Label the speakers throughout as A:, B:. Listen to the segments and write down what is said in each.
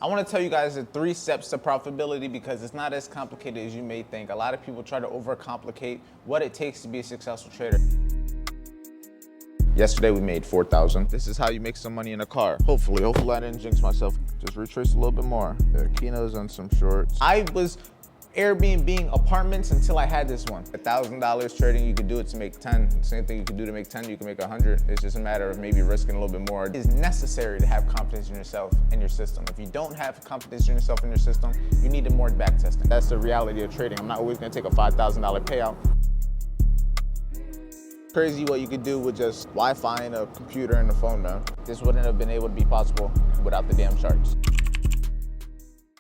A: I want to tell you guys the 3 steps to profitability because it's not as complicated as you may think. A lot of people try to overcomplicate what it takes to be a successful trader. Yesterday we made 4,000. This is how you make some money in a car. Hopefully I didn't jinx myself. Just retrace a little bit more. Yeah, Kino's on some shorts. I was Airbnb apartments until I had this one. $1,000 trading, you could do it to make 10. Same thing you could do to make 10, you can make 100. It's just a matter of maybe risking a little bit more. It is necessary to have confidence in yourself and your system. If you don't have confidence in yourself and your system, you need to more back testing. That's the reality of trading. I'm not always gonna take a $5,000 payout. Crazy what you could do with just Wi-Fi and a computer and a phone, man. This wouldn't have been able to be possible without the damn charts.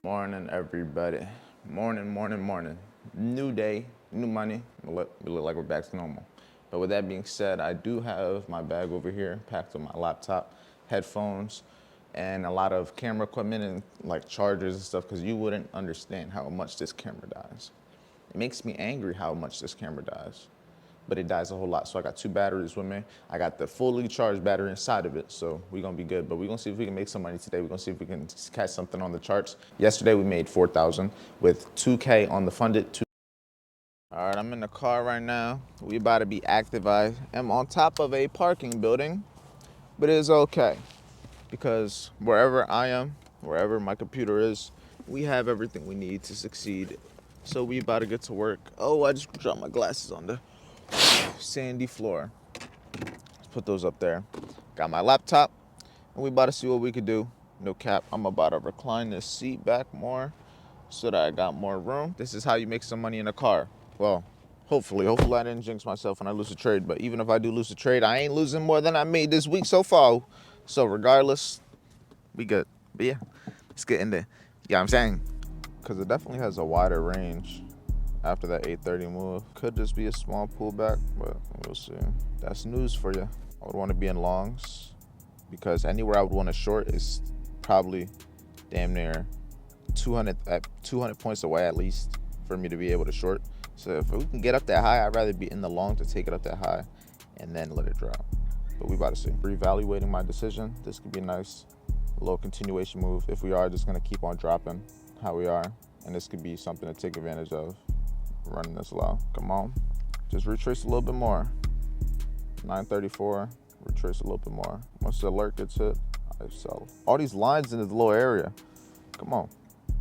A: Morning, everybody. Morning. New day, new money. We look like we're back to normal. But with that being said, I do have my bag over here packed with my laptop, headphones, and a lot of camera equipment and like chargers and stuff, because you wouldn't understand how much this camera dies. It makes me angry how much this camera dies, but it dies a whole lot. So I got 2 batteries with me. I got the fully charged battery inside of it, so we're gonna be good. But we're gonna see if we can make some money today. We're gonna see if we can catch something on the charts. Yesterday we made 4,000 with 2K on the funded. All right, I'm in the car right now. We about to be active. I am on top of a parking building, but it is okay because wherever I am, wherever my computer is, we have everything we need to succeed. So we about to get to work. Oh, I just dropped my glasses on the sandy floor. Let's put those up there. Got my laptop, and we about to see what we could do. No cap, I'm about to recline this seat back more so that I got more room. This is how you make some money in a car. Well, hopefully I didn't jinx myself when I lose a trade, but even if I do lose a trade, I ain't losing more than I made this week so far. So regardless, we good. But yeah, let's get in there. Yeah, I'm saying, because it definitely has a wider range. After that 830 move, could just be a small pullback, but we'll see. That's news for you. I would want to be in longs because anywhere I would want to short is probably damn near 200 points away at least for me to be able to short. So if we can get up that high, I'd rather be in the long to take it up that high and then let it drop. But we about to see. Reevaluating my decision. This could be a nice little continuation move if we are just gonna keep on dropping how we are, and this could be something to take advantage of. Running this low. Come on. Just retrace a little bit more. 934. Retrace a little bit more. Once the alert gets hit, I sell. All these lines in this little area. Come on.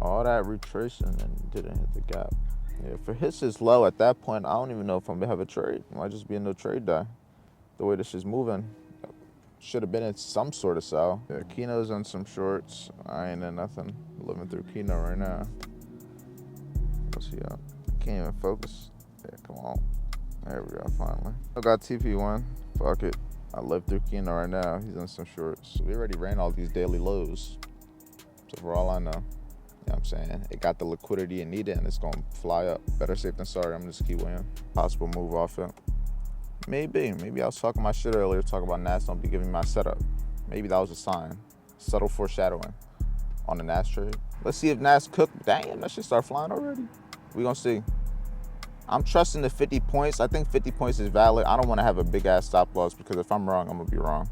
A: All that retracing and didn't hit the gap. Yeah, if it hits this low at that point, I don't even know if I'm gonna have a trade. It might just be a no trade die. The way this is moving. Should have been in some sort of sell. Yeah, Kino's on some shorts. I ain't in nothing. Living through Kino right now. What's he up? Can't even focus. Yeah, come on. There we go, finally. I got TP1. Fuck it. I live through Kino right now. He's in some shorts. We already ran all these daily lows. So for all I know, you know what I'm saying? It got the liquidity it needed and it's gonna fly up. Better safe than sorry. I'm just keep waiting. Possible move off it. Maybe I was talking my shit earlier, talking about Nas don't be giving me my setup. Maybe that was a sign. Subtle foreshadowing on the Nas trade. Let's see if Nas cooked. Damn, that shit start flying already. We gonna see. I'm trusting the 50 points. I think 50 points is valid. I don't want to have a big ass stop loss because if I'm wrong, I'm gonna be wrong.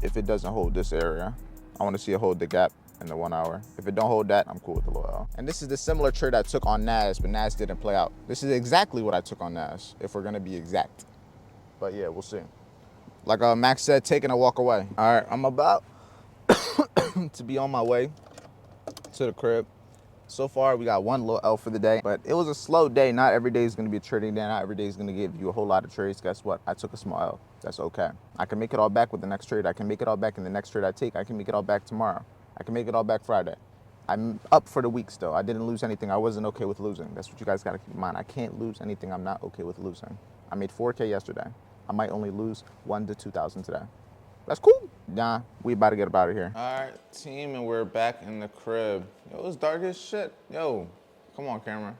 A: If it doesn't hold this area, I want to see it hold the gap in the 1 hour. If it don't hold that, I'm cool with the low L. And this is the similar trade I took on Nas, but Nas didn't play out. This is exactly what I took on Nas, if we're gonna be exact. But yeah, we'll see. Like Max said, taking a walk away. All right, I'm about to be on my way to the crib. So far, we got 1 little L for the day, but it was a slow day. Not every day is gonna be a trading day. Not every day is gonna give you a whole lot of trades. Guess what? I took a small L. That's okay. I can make it all back with the next trade. I can make it all back in the next trade I take. I can make it all back tomorrow. I can make it all back Friday. I'm up for the week still. I didn't lose anything. I wasn't okay with losing. That's what you guys gotta keep in mind. I can't lose anything I'm not okay with losing. I made 4K yesterday. I might only lose 1 to 2,000 today. That's cool. Nah, we about to get up out of here. All right, team, and we're back in the crib. Yo, it's dark as shit. Yo, come on, camera.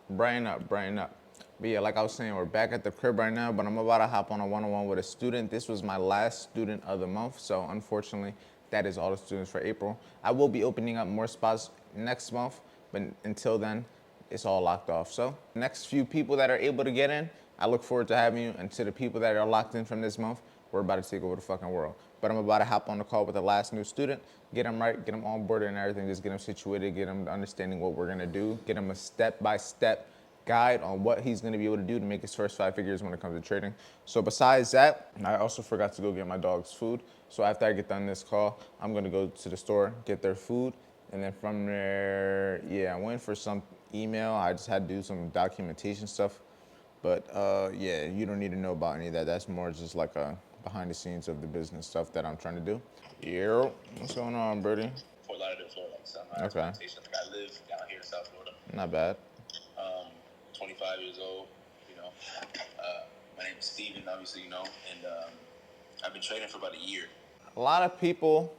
A: Brighten up. But yeah, like I was saying, we're back at the crib right now, but I'm about to hop on a one-on-one with a student. This was my last student of the month, so unfortunately, that is all the students for April. I will be opening up more spots next month, but until then, it's all locked off. So next few people that are able to get in, I look forward to having you. And to the people that are locked in from this month, we're about to take over the fucking world. But I'm about to hop on the call with the last new student, get them right, get them on board and everything, just get them situated, get them understanding what we're gonna do, get them a step-by-step guide on what he's gonna be able to do to make his first 5 figures when it comes to trading. So besides that, I also forgot to go get my dog's food. So after I get done this call, I'm gonna go to the store, get their food, and then from there, yeah, I went for some email. I just had to do some documentation stuff. But yeah, you don't need to know about any of that. That's more just like a behind the scenes of the business stuff that I'm trying to do. Yeah, what's going on, Birdie?
B: Fort Lauderdale, Florida. So
A: Okay.
B: I live down here in South Florida.
A: Not bad.
B: 25 years old. You know, my name is Steven, obviously, you know, and I've been trading for about a year.
A: A lot of people,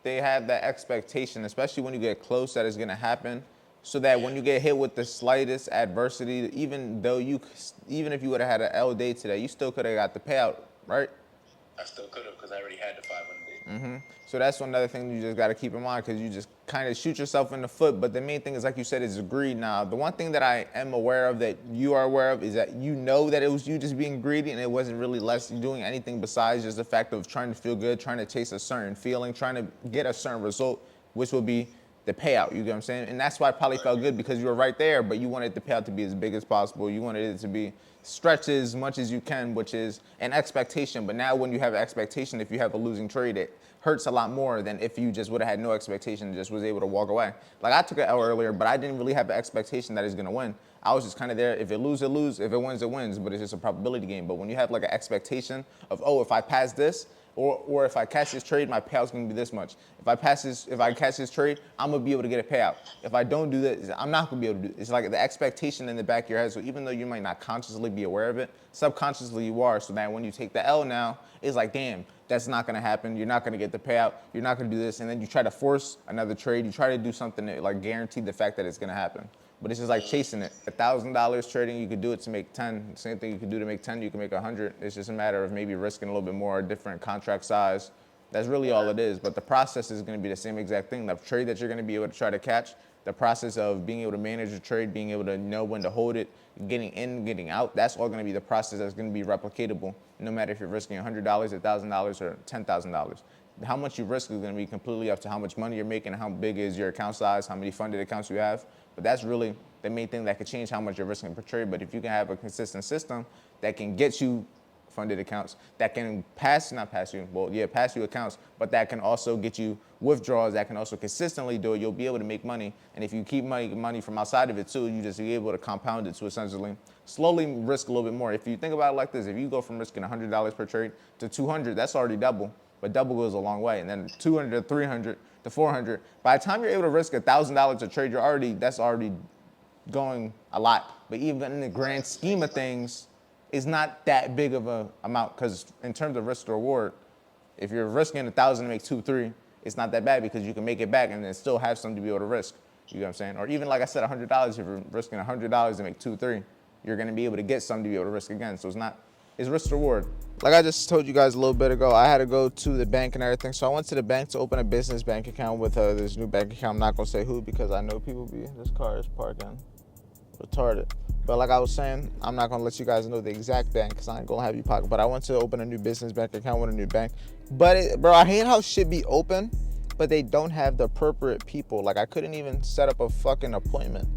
A: they have that expectation, especially when you get close, that it's gonna happen. So that when you get hit with the slightest adversity, even if you would have had an L day today, you still could have got the payout, right?
B: I still could have, because I already had the 500 day.
A: So that's another thing you just got to keep in mind, because you just kind of shoot yourself in the foot. But the main thing is, like you said, is greed. Now, the one thing that I am aware of, that you are aware of, is that you know that it was you just being greedy, and it wasn't really doing anything besides just the fact of trying to feel good, trying to chase a certain feeling, trying to get a certain result, which will be the payout. You get what I'm saying? And that's why it probably felt good, because you were right there, but you wanted the payout to be as big as possible. You wanted it to be stretched as much as you can, which is an expectation. But now when you have an expectation, if you have a losing trade, it hurts a lot more than if you just would have had no expectation and just was able to walk away. Like, I took an L earlier, but I didn't really have an expectation that it's gonna win. I was just kind of there. If it loses, it loses. If it wins, it wins. But it's just a probability game. But when you have like an expectation of, oh, if I pass this, or if I catch this trade, my payout's gonna be this much. If I catch this trade, I'm gonna be able to get a payout. If I don't do this, I'm not gonna be able to do it. It's like the expectation in the back of your head. So even though you might not consciously be aware of it, subconsciously you are. So that when you take the L now, it's like, damn, that's not gonna happen. You're not gonna get the payout. You're not gonna do this. And then you try to force another trade. You try to do something that like guarantee the fact that it's gonna happen. But it's just like chasing it. $1,000 trading, you could do it to make 10. Same thing you could do to make 10, you can make 100. It's just a matter of maybe risking a little bit more, different contract size. That's really all it is. But the process is gonna be the same exact thing. The trade that you're gonna be able to try to catch, the process of being able to manage your trade, being able to know when to hold it, getting in, getting out, that's all gonna be the process that's gonna be replicatable, no matter if you're risking $100, $1,000, or $10,000. How much you risk is gonna be completely up to how much money you're making, how big is your account size, how many funded accounts you have. But that's really the main thing that could change how much you're risking per trade. But if you can have a consistent system that can get you funded accounts, that can pass you accounts, but that can also get you withdrawals, that can also consistently do it, you'll be able to make money. And if you keep money from outside of it too, you just be able to compound it to essentially slowly risk a little bit more. If you think about it like this, if you go from risking $100 per trade to 200, that's already double. But double goes a long way. And then 200 to 300 to 400. By the time you're able to risk $1,000 a trade, that's already going a lot. But even in the grand scheme of things, it's not that big of a amount, because in terms of risk to reward, if you're risking 1,000 to make 2-3, it's not that bad, because you can make it back and then still have something to be able to risk. You know what I'm saying? Or even like I said, $100, if you're risking $100 to make 2-3, you're gonna be able to get something to be able to risk again. So it's risk to reward. Like I just told you guys a little bit ago, I had to go to the bank and everything. So I went to the bank to open a business bank account with this new bank account. I'm not gonna say who, because I know people this car is parking retarded. But like I was saying, I'm not gonna let you guys know the exact bank, because I ain't gonna have you pocket. But I went to open a new business bank account with a new bank. But bro, I hate how shit be open, but they don't have the appropriate people. Like, I couldn't even set up a fucking appointment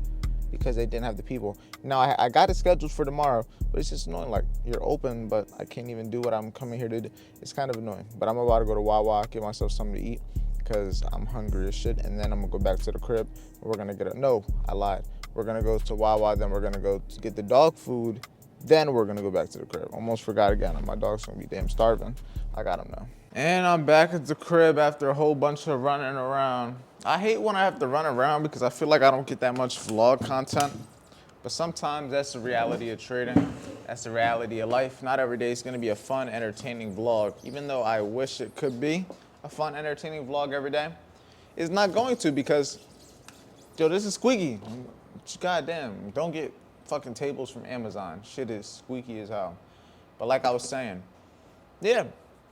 A: because they didn't have the people. Now, I got it scheduled for tomorrow, but it's just annoying. Like, you're open, but I can't even do what I'm coming here to do. It's kind of annoying. But I'm about to go to Wawa, get myself something to eat, because I'm hungry as shit. And then I'm gonna go back to the crib. We're gonna no, I lied. We're gonna go to Wawa, then we're gonna go to get the dog food. Then we're gonna go back to the crib. Almost forgot again. My dog's gonna be damn starving. I got him now. And I'm back at the crib after a whole bunch of running around. I hate when I have to run around, because I feel like I don't get that much vlog content. But sometimes that's the reality of trading. That's the reality of life. Not every day is gonna be a fun, entertaining vlog. Even though I wish it could be a fun, entertaining vlog every day, it's not going to, because, yo, this is squeaky. Goddamn, don't get fucking tables from Amazon. Shit is squeaky as hell. But like I was saying, yeah,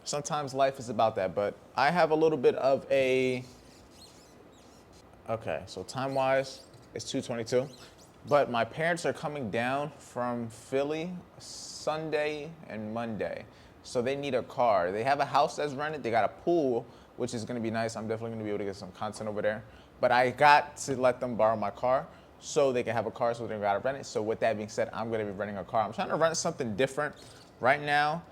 A: sometimes life is about that. But I have a little bit of okay, so time-wise, it's 2:22. But my parents are coming down from Philly Sunday and Monday. So they need a car. They have a house that's rented. They got a pool, which is gonna be nice. I'm definitely gonna be able to get some content over there. But I got to let them borrow my car so they can have a car so they don't gotta rent it. So with that being said, I'm gonna be renting a car. I'm trying to rent something different. Right now,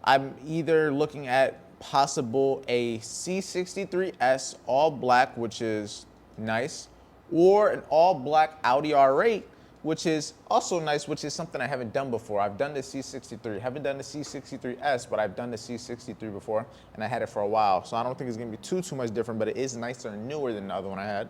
A: I'm either looking at possible a C63S all black, which is nice, or an all black Audi R8, which is also nice, which is something I haven't done before. I've done the C63, haven't done the C63S, but I've done the C63 before, and I had it for a while. So I don't think it's gonna be too much different, but it is nicer and newer than the other one I had.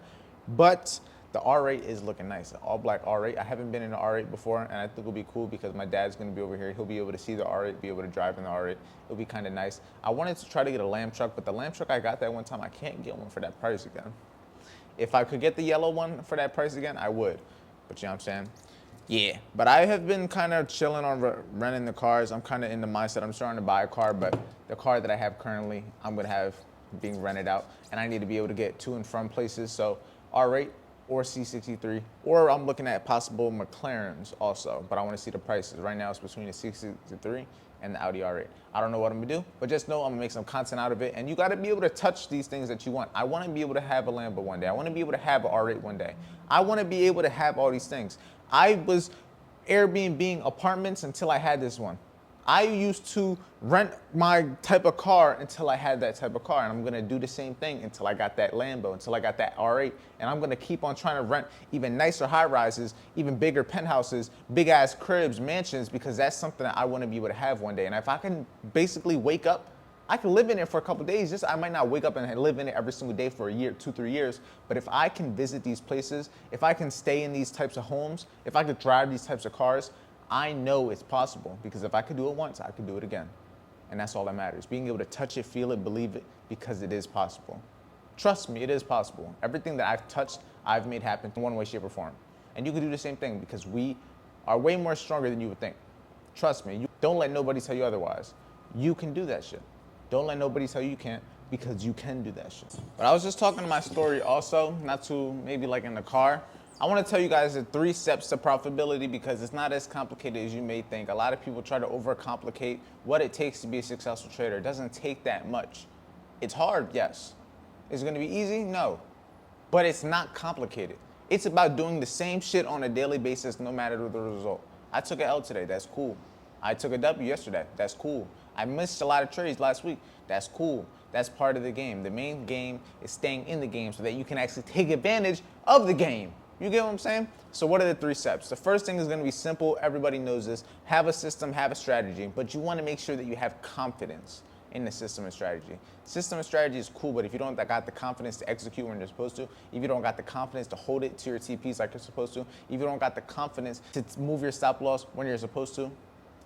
A: But the R8 is looking nice, an all black R8. I haven't been in the R8 before, and I think it'll be cool because my dad's gonna be over here. He'll be able to see the R8, be able to drive in the R8. It'll be kind of nice. I wanted to try to get a lamb truck, but the lamb truck I got that one time, I can't get one for that price again. If I could get the yellow one for that price again, I would. But you know what I'm saying? Yeah, but I have been kind of chilling on renting the cars. I'm kind of in the mindset, I'm starting to buy a car, but the car that I have currently, I'm gonna have being rented out, and I need to be able to get to and from places. So R8 or C63, or I'm looking at possible McLarens also, but I wanna see the prices. Right now it's between the C63 and the Audi R8. I don't know what I'm gonna do, but just know I'm gonna make some content out of it, and you gotta be able to touch these things that you want. I wanna be able to have a Lambo one day. I wanna be able to have an R8 one day. I wanna be able to have all these things. I was Airbnb apartments until I had this one. I used to rent my type of car until I had that type of car, and I'm gonna do the same thing until I got that Lambo, until I got that R8, and I'm gonna keep on trying to rent even nicer high rises, even bigger penthouses, big ass cribs, mansions, because that's something that I wanna be able to have one day. And if I can basically wake up, I can live in it for a couple of days. Just I might not wake up and live in it every single day for a year, 2, 3 years. But if I can visit these places, if I can stay in these types of homes, if I could drive these types of cars, I know it's possible, because if I could do it once, I could do it again. And that's all that matters. Being able to touch it, feel it, believe it, because it is possible. Trust me, it is possible. Everything that I've touched, I've made happen in one way, shape, or form. And you can do the same thing, because we are way more stronger than you would think. Trust me, don't let nobody tell you otherwise. You can do that shit. Don't let nobody tell you you can't, because you can do that shit. But I was just talking to my story also, not to maybe like in the car. I want to tell you guys the 3 steps to profitability, because it's not as complicated as you may think. A lot of people try to overcomplicate what it takes to be a successful trader. It doesn't take that much. It's hard, yes. Is it going to be easy? No. But it's not complicated. It's about doing the same shit on a daily basis, no matter the result. I took an L today, that's cool. I took a W yesterday, that's cool. I missed a lot of trades last week, that's cool. That's part of the game. The main game is staying in the game so that you can actually take advantage of the game. You get what I'm saying? So what are the 3 steps? The first thing is gonna be simple, everybody knows this. Have a system, have a strategy, but you wanna make sure that you have confidence in the system and strategy. System and strategy is cool, but if you don't got the confidence to execute when you're supposed to, if you don't got the confidence to hold it to your TPs like you're supposed to, if you don't got the confidence to move your stop loss when you're supposed to,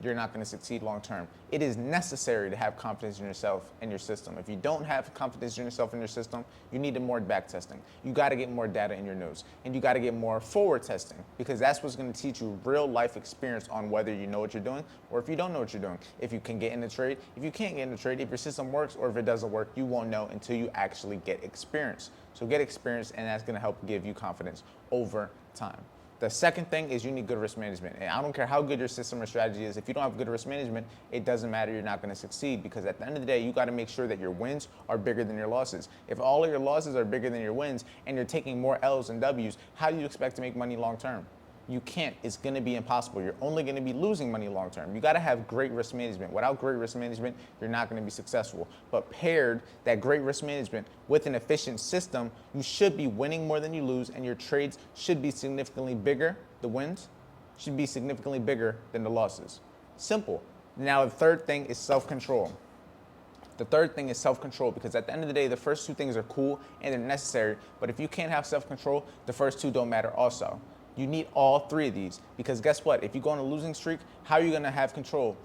A: you're not going to succeed long term. It is necessary to have confidence in yourself and your system. If you don't have confidence in yourself and your system, you need more back testing. You got to get more data in your nose, and you got to get more forward testing, because that's what's going to teach you real life experience on whether you know what you're doing or if you don't know what you're doing. If you can get in the trade, if you can't get in the trade, if your system works or if it doesn't work, you won't know until you actually get experience. So get experience, and that's going to help give you confidence over time. The second thing is you need good risk management. And I don't care how good your system or strategy is. If you don't have good risk management, it doesn't matter. You're not going to succeed, because at the end of the day, you got to make sure that your wins are bigger than your losses. If all of your losses are bigger than your wins and you're taking more L's and W's, how do you expect to make money long term? You can't. It's going to be impossible. You're only going to be losing money long term. You got to have great risk management. Without great risk management, you're not going to be successful. But paired that great risk management with an efficient system, you should be winning more than you lose, and your trades should be significantly bigger. The wins should be significantly bigger than the losses. Simple. Now, the third thing is self-control. The third thing is self-control, because at the end of the day, the first 2 things are cool and they're necessary. But if you can't have self-control, the first 2 don't matter also. You need all 3 of these, because guess what? If you go on a losing streak, how are you going to have control?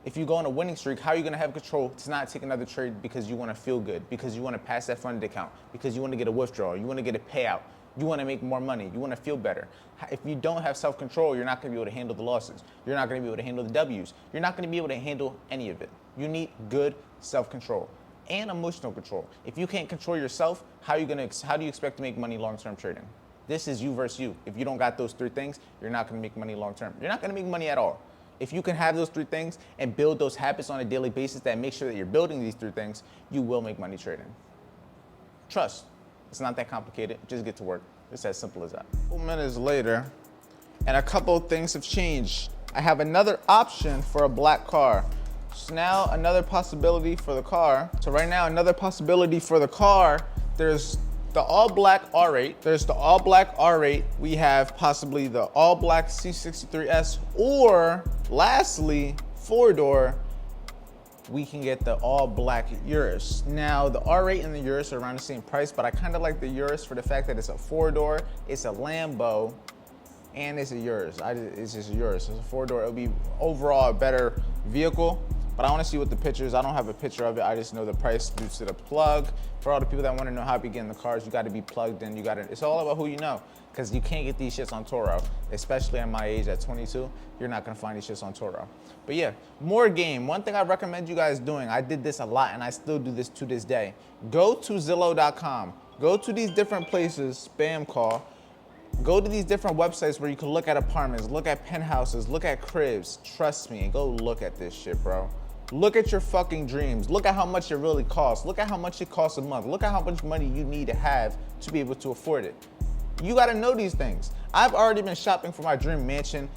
A: If you go on a winning streak, how are you going to have control to not take another trade because you want to feel good, because you want to pass that funded account, because you want to get a withdrawal, you want to get a payout, you want to make more money, you want to feel better? If you don't have self-control, you're not going to be able to handle the losses. You're not going to be able to handle the W's. You're not going to be able to handle any of it. You need good self-control and emotional control. If you can't control yourself, how do you expect to make money long-term trading? This is you versus you. If you don't got those 3 things, you're not going to make money long term. You're not going to make money at all. If you can have those 3 things and build those habits on a daily basis that make sure that you're building these 3 things, you will make money trading. Trust. It's not that complicated. Just get to work. It's as simple as that. A couple minutes later, and a couple of things have changed. I have another option for a black car. So now another possibility for the car. So right now, another possibility for the car, there's the all black R8. There's the all black R8. We have possibly the all black C63S, or lastly, 4-door, we can get the all black Urus. Now the R8 and the Urus are around the same price, but I kind of like the Urus for the fact that it's a 4-door, it's a Lambo, and it's a Urus. It's just a Urus. It's a 4-door. It'll be overall a better vehicle, but I want to see what the picture is. I don't have a picture of it. I just know the price due to the plug. For all the people that want to know how to begin the cars, you got to be plugged in. It's all about who you know, because you can't get these shits on Toro, especially at my age at 22. You're not going to find these shits on Toro. But yeah, more game. One thing I recommend you guys doing, I did this a lot and I still do this to this day. Go to Zillow.com. Go to these different places, spam call. Go to these different websites where you can look at apartments, look at penthouses, look at cribs. Trust me, and go look at this shit, bro. Look at your fucking dreams. Look at how much it really costs. Look at how much it costs a month. Look at how much money you need to have to be able to afford it. You gotta know these things. I've already been shopping for my dream mansion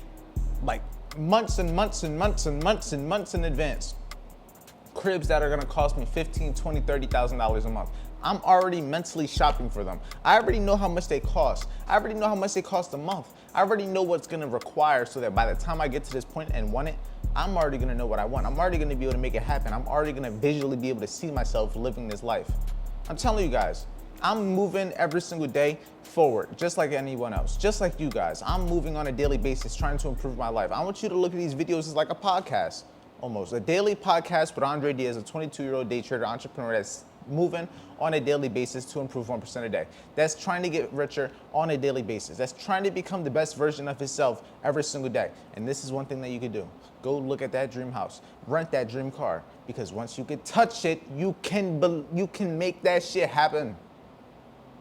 A: like months and months and months and months and months in advance. Cribs that are gonna cost me $15,000, $20,000, $30,000 a month. I'm already mentally shopping for them. I already know how much they cost. I already know how much they cost a month. I already know what's gonna require so that by the time I get to this point and want it, I'm already gonna know what I want. I'm already gonna be able to make it happen. I'm already gonna visually be able to see myself living this life. I'm telling you guys, I'm moving every single day forward, just like anyone else, just like you guys. I'm moving on a daily basis, trying to improve my life. I want you to look at these videos as like a podcast, almost. A daily podcast with Andre Diaz, a 22-year-old day trader entrepreneur that's moving on a daily basis to improve 1% a day. That's trying to get richer on a daily basis. That's trying to become the best version of himself every single day. And this is one thing that you can do. Go look at that dream house, rent that dream car, because once you can touch it, you can make that shit happen.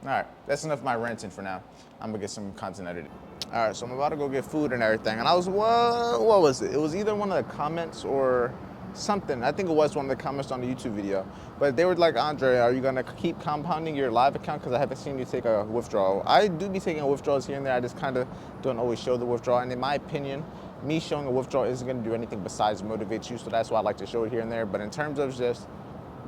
A: All right, that's enough of my ranting for now. I'm gonna get some content edited. All right, so I'm about to go get food and everything. And I was, what was it? It was either one of the comments or something. I think it was one of the comments on the YouTube video. But they were like, Andre, are you gonna keep compounding your live account? Because I haven't seen you take a withdrawal. I do be taking withdrawals here and there. I just kind of don't always show the withdrawal. And in my opinion, me showing a withdrawal isn't gonna do anything besides motivate you. So that's why I like to show it here and there. But in terms of just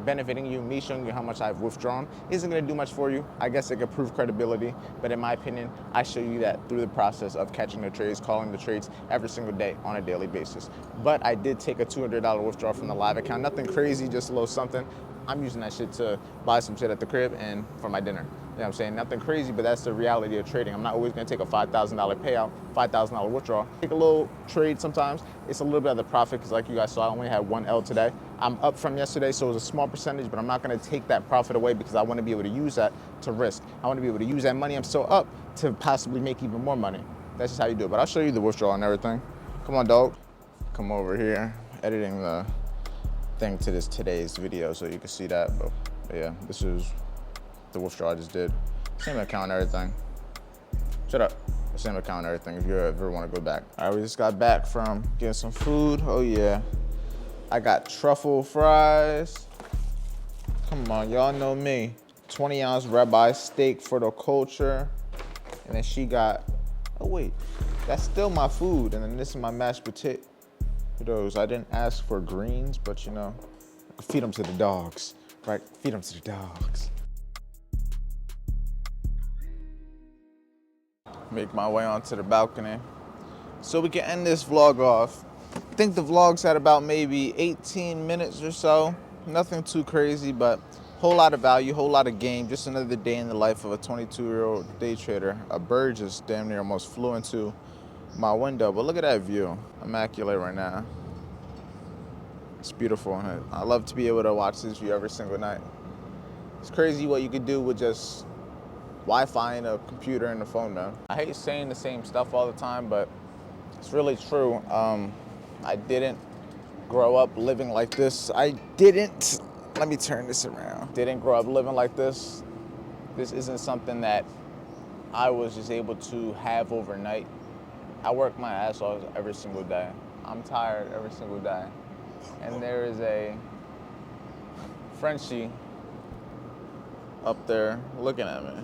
A: benefiting you, me showing you how much I've withdrawn isn't gonna do much for you. I guess it could prove credibility, but in my opinion, I show you that through the process of catching the trades, calling the trades every single day on a daily basis. But I did take a $200 withdrawal from the live account. Nothing crazy, just a little something. I'm using that shit to buy some shit at the crib and for my dinner. You know what I'm saying? Nothing crazy, but that's the reality of trading. I'm not always gonna take a $5,000 payout, $5,000 withdrawal. Take a little trade sometimes. It's a little bit of the profit, because like you guys saw, I only had 1 L today. I'm up from yesterday, so it was a small percentage, but I'm not gonna take that profit away because I wanna be able to use that to risk. I wanna be able to use that money I'm still up to possibly make even more money. That's just how you do it. But I'll show you the withdrawal and everything. Come on, dog. Come over here, editing the thing to today's video so you can see that. But yeah, this is the withdrawal I just did. Same account and everything. Shut up. Same account and everything if you ever want to go back. All right, we just got back from getting some food. Oh yeah. I got truffle fries. Come on, y'all know me. 20-ounce ribeye steak for the culture. And then she got, oh wait, that's still my food. And then this is my mashed potatoes. I didn't ask for greens, but you know, I can feed them to the dogs, right? Feed them to the dogs. Make my way onto the balcony so we can end this vlog off. I think the vlog's at about maybe 18 minutes or so. Nothing too crazy, but whole lot of value, whole lot of game. Just another day in the life of a 22-year-old day trader. A bird just damn near almost flew into my window, but look at that view. Immaculate right now. It's beautiful. I love to be able to watch this view every single night. It's crazy what you could do with just Wi-Fi and a computer and a phone, man. I hate saying the same stuff all the time, but it's really true. I didn't grow up living like this. Let me turn this around. Didn't grow up living like this. This isn't something that I was just able to have overnight. I work my ass off every single day. I'm tired every single day. And there is a Frenchie up there looking at me.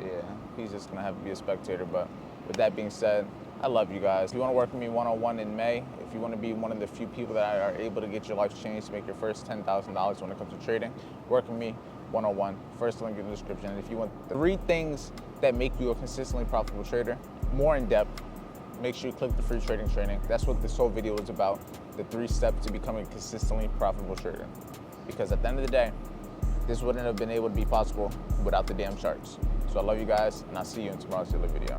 A: Yeah, he's just gonna have to be a spectator. But with that being said, I love you guys. If you wanna work with me one-on-one in May, if you wanna be one of the few people that are able to get your life changed to make your first $10,000 when it comes to trading, work with me one-on-one. First link in the description. And if you want 3 things that make you a consistently profitable trader, more in depth, make sure you click the free trading training. That's what this whole video is about, the 3 steps to becoming a consistently profitable trader. Because at the end of the day, this wouldn't have been able to be possible without the damn charts. So I love you guys, and I'll see you in tomorrow's video.